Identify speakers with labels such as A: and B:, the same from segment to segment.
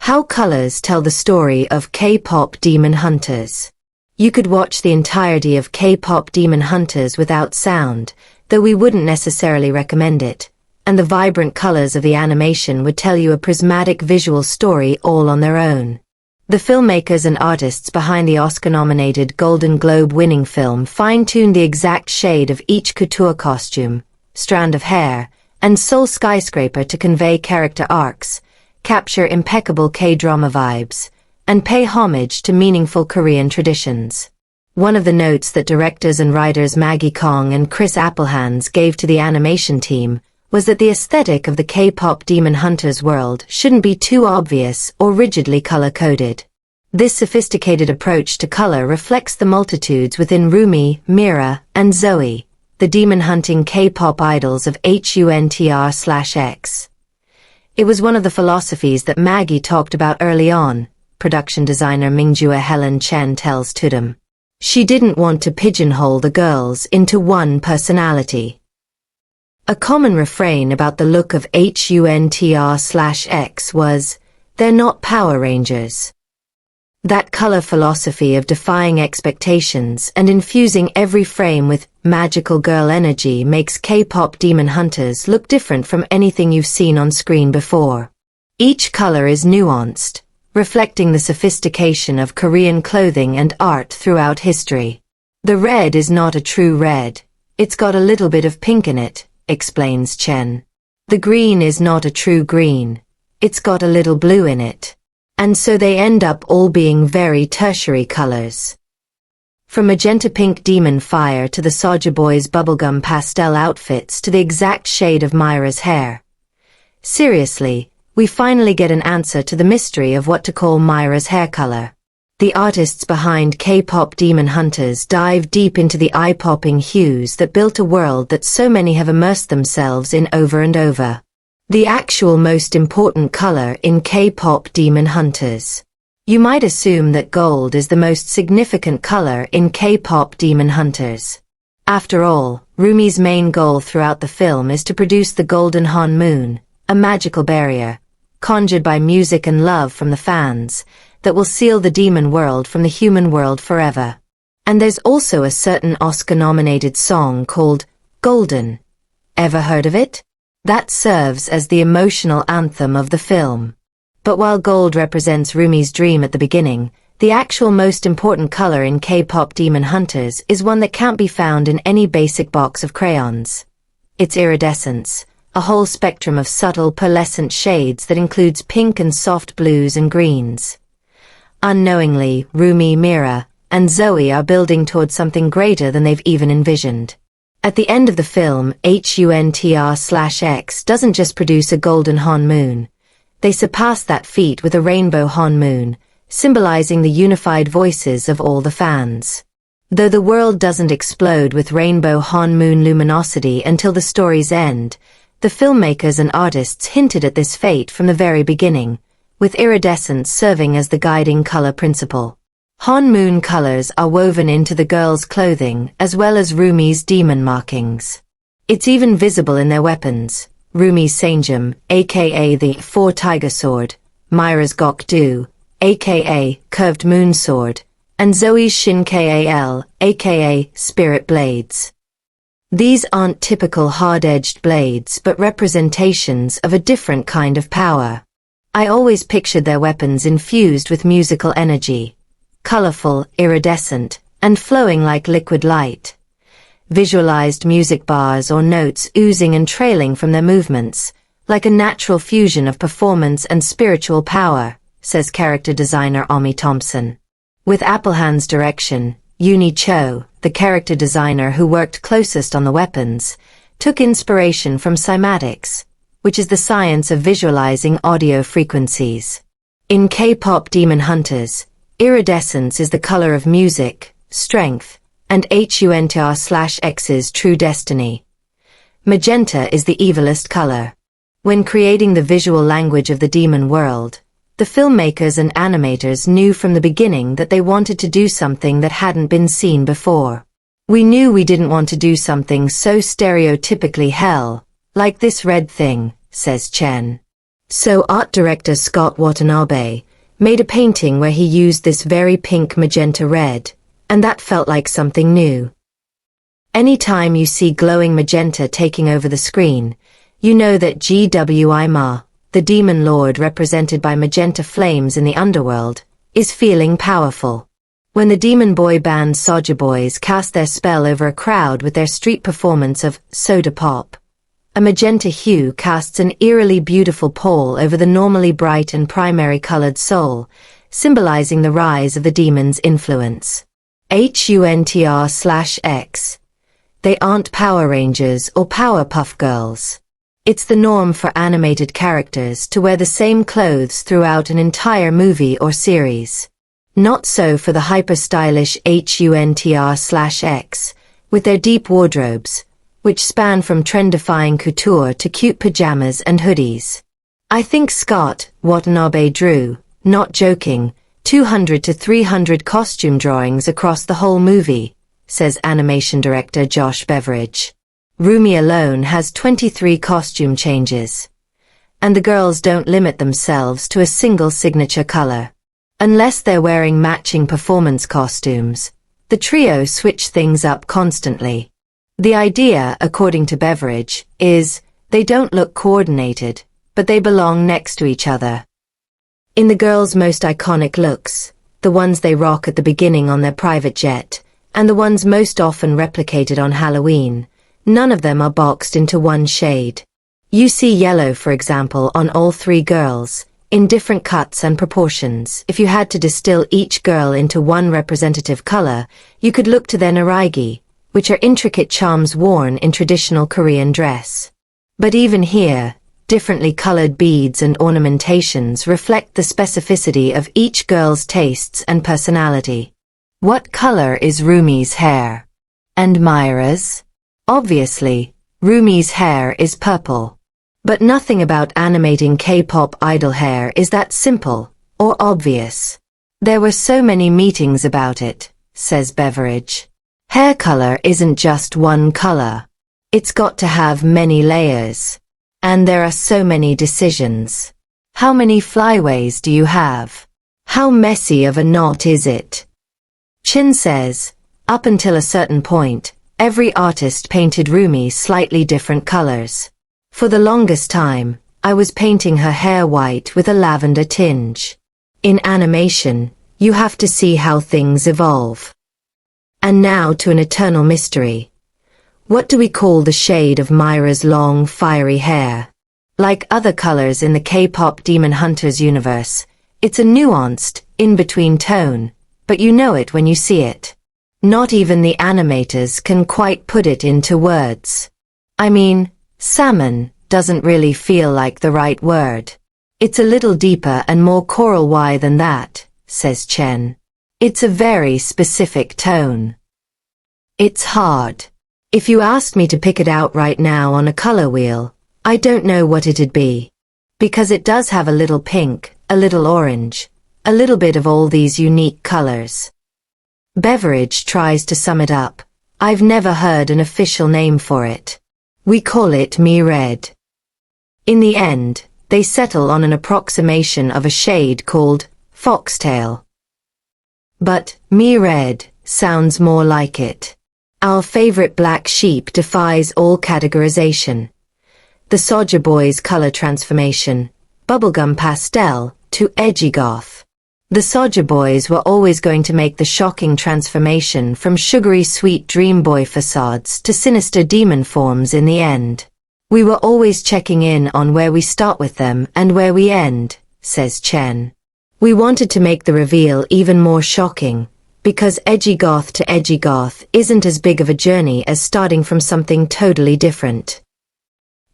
A: How colors tell the story of K-pop Demon Hunters. You could watch the entirety of K-pop Demon Hunters without sound, though we wouldn't necessarily recommend it, and the vibrant colors of the animation would tell you a prismatic visual story all on their own. The filmmakers and artists behind the Oscar-nominated Golden Globe-winning film fine-tuned the exact shade of each couture costume, strand of hair, and Seoul skyscraper to convey character arcs, capture impeccable K-drama vibes, and pay homage to meaningful Korean traditions. One of the notes that directors and writers Maggie, Kang and Appelhans gave to the animation team was that the aesthetic of the K-pop Demon Hunters world shouldn't be too obvious or rigidly color-coded. This sophisticated approach to color reflects the multitudes within Rumi, Mira, and Zoey, the demon-hunting K-pop idols of HUNTR/X. It was one of the philosophies that Maggie talked about early on, production designer Mingjue Helen Chen tells Tudum. She didn't want to pigeonhole the girls into one personality. A common refrain about the look of HUNTR/X was, "They're not Power Rangers." That color philosophy of defying expectations and infusing every frame with magical girl energy makes K-pop Demon Hunters look different from anything you've seen on screen before. Each color is nuanced, reflecting the sophistication of Korean clothing and art throughout history. The red is not a true red. It's got a little bit of pink in it, explains Chen. The green is not a true green. It's got a little blue in it. And so they end up all being very tertiary colors. From magenta pink demon fire to the Soulja Boy's bubblegum pastel outfits to the exact shade of Mira's hair. Seriously, we finally get an answer to the mystery of what to call Mira's hair color. The artists behind K-pop Demon Hunters dive deep into the eye-popping hues that built a world that so many have immersed themselves in over and over. The actual most important color in K-pop Demon Hunters. You might assume that gold is the most significant color in K-pop Demon Hunters. After all, Rumi's main goal throughout the film is to produce the golden Han moon, a magical barrier, conjured by music and love from the fans, that will seal the demon world from the human world forever. And there's also a certain Oscar-nominated song called Golden. Ever heard of it? That serves as the emotional anthem of the film. But while gold represents Rumi's dream at the beginning, the actual most important color in K-pop Demon Hunters is one that can't be found in any basic box of crayons. It's iridescence, a whole spectrum of subtle pearlescent shades that includes pink and soft blues and greens. Unknowingly, Rumi, Mira, and Zoey are building towards something greater than they've even envisioned. At the end of the film, HUNTR/X doesn't just produce a golden Han moon. They surpass that feat with a rainbow Han moon, symbolizing the unified voices of all the fans. Though the world doesn't explode with rainbow Han moon luminosity until the story's end, the filmmakers and artists hinted at this fate from the very beginning, with iridescence serving as the guiding color principle. Han moon colors are woven into the girls' clothing as well as Rumi's demon markings. It's even visible in their weapons. Rumi's Sanjum, aka the Four Tiger Sword, Mira's Gokdu, aka Curved Moon Sword, and Zoey's Shin-Kal, aka Spirit Blades. These aren't typical hard-edged blades but representations of a different kind of power. I always pictured their weapons infused with musical energy. Colorful, iridescent, and flowing like liquid light. Visualized music bars or notes oozing and trailing from their movements, like a natural fusion of performance and spiritual power, says character designer Omi Thompson. With Appelhans' direction, Uni Cho, the character designer who worked closest on the weapons, took inspiration from cymatics, which is the science of visualizing audio frequencies. In K-pop Demon Hunters, iridescence is the color of music, strength, and HUNTR/X's true destiny. Magenta is the evilest color. When creating the visual language of the demon world, the filmmakers and animators knew from the beginning that they wanted to do something that hadn't been seen before. We knew we didn't want to do something so stereotypically hell, like this red thing, says Chen. So art director Scott Watanabe made a painting where he used this very pink magenta red, and that felt like something new. Anytime you see glowing magenta taking over the screen, you know that GWI, the demon lord represented by magenta flames in the underworld, is feeling powerful. When the demon boy band Soulja Boys cast their spell over a crowd with their street performance of Soda Pop, a magenta hue casts an eerily beautiful pall over the normally bright and primary-colored soul, symbolizing the rise of the demon's influence. HUNTR/X. They aren't Power Rangers or Powerpuff Girls. It's the norm for animated characters to wear the same clothes throughout an entire movie or series. Not so for the hyper-stylish HUNTR/X, with their deep wardrobes, which span from trend-defying couture to cute pajamas and hoodies. I think Scott Watanabe drew, not joking, 200 to 300 costume drawings across the whole movie, says animation director Josh Beveridge. Rumi alone has 23 costume changes. And the girls don't limit themselves to a single signature color. Unless they're wearing matching performance costumes, the trio switch things up constantly. The idea, according to Beveridge, is, they don't look coordinated, but they belong next to each other. In the girls' most iconic looks, the ones they rock at the beginning on their private jet, and the ones most often replicated on Halloween, none of them are boxed into one shade. You see yellow, for example, on all three girls, in different cuts and proportions. If you had to distill each girl into one representative color, you could look to their naragi, which are intricate charms worn in traditional Korean dress. But even here, differently colored beads and ornamentations reflect the specificity of each girl's tastes and personality. What color is Rumi's hair? And Mira's? Obviously, Rumi's hair is purple. But nothing about animating K-pop idol hair is that simple or obvious. There were so many meetings about it, says Beveridge. Hair color isn't just one color. It's got to have many layers. And there are so many decisions. How many flyways do you have? How messy of a knot is it? Chin says, up until a certain point, every artist painted Rumi slightly different colors. For the longest time, I was painting her hair white with a lavender tinge. In animation, you have to see how things evolve. And now to an eternal mystery. What do we call the shade of Mira's long, fiery hair? Like other colors in the K-pop Demon Hunters universe, it's a nuanced, in-between tone, but you know it when you see it. Not even the animators can quite put it into words. I mean, salmon doesn't really feel like the right word. It's a little deeper and more coral Y than that, says Chen. It's a very specific tone. It's hard. If you asked me to pick it out right now on a color wheel, I don't know what it'd be. Because it does have a little pink, a little orange, a little bit of all these unique colors. Beveridge tries to sum it up. I've never heard an official name for it. We call it me-red. In the end, they settle on an approximation of a shade called foxtail. But me-red sounds more like it. Our favorite black sheep defies all categorization. The Soulja Boys color transformation, bubblegum pastel, to edgy goth. The Soulja Boys were always going to make the shocking transformation from sugary sweet dream boy facades to sinister demon forms in the end. We were always checking in on where we start with them and where we end, says Chen. We wanted to make the reveal even more shocking, because edgy goth to edgy goth isn't as big of a journey as starting from something totally different.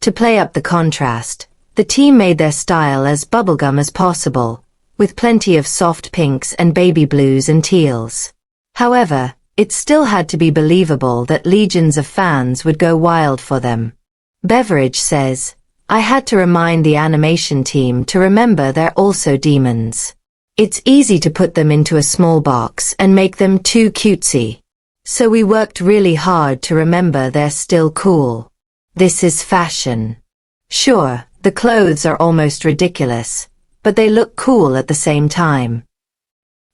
A: To play up the contrast, the team made their style as bubblegum as possible, with plenty of soft pinks and baby blues and teals. However, it still had to be believable that legions of fans would go wild for them. Beveridge says, I had to remind the animation team to remember they're also demons. It's easy to put them into a small box and make them too cutesy. So we worked really hard to remember they're still cool. This is fashion. Sure, The clothes are almost ridiculous, but they look cool at the same time.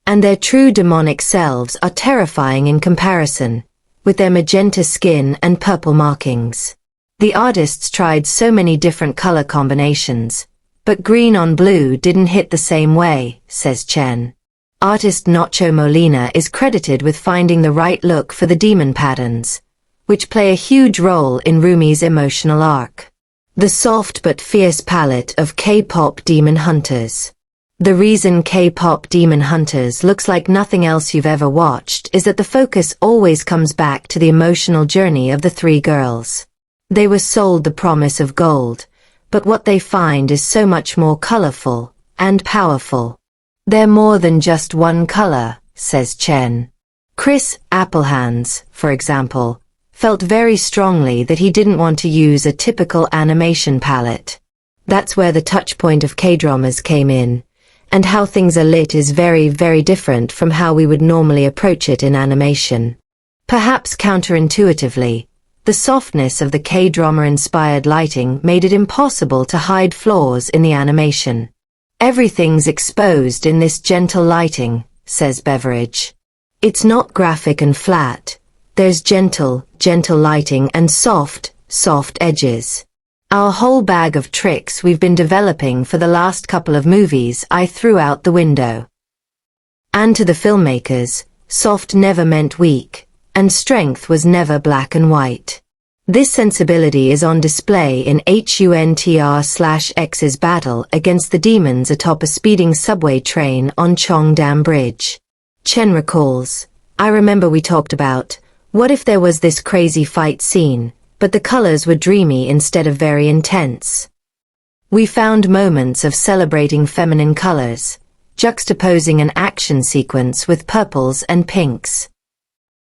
A: And their true demonic selves are terrifying in comparison, with their magenta skin and purple markings. The artists tried so many different color combinations, but green on blue didn't hit the same way, says Chen. Artist Nacho Molina is credited with finding the right look for the demon patterns, which play a huge role in Rumi's emotional arc. The soft but fierce palette of K-pop Demon Hunters. The reason K-pop Demon Hunters looks like nothing else you've ever watched is that the focus always comes back to the emotional journey of the three girls. They were sold the promise of gold, but what they find is so much more colorful and powerful. They're more than just one color, says Chen. Chris Appelhans, for example, felt very strongly that he didn't want to use a typical animation palette. That's where the touch point of K-dramas came in, and how things are lit is very, very different from how we would normally approach it in animation. Perhaps counterintuitively, the softness of the K-drama-inspired lighting made it impossible to hide flaws in the animation. Everything's exposed in this gentle lighting, says Beveridge. It's not graphic and flat. There's gentle lighting and soft edges. Our whole bag of tricks we've been developing for the last couple of movies I threw out the window. And to the filmmakers, soft never meant weak, and strength was never black and white. This sensibility is on display in HUNTR/X's battle against the demons atop a speeding subway train on Cheongdam Bridge. Chen recalls, I remember we talked about, what if there was this crazy fight scene, but the colors were dreamy instead of very intense? We found moments of celebrating feminine colors, juxtaposing an action sequence with purples and pinks.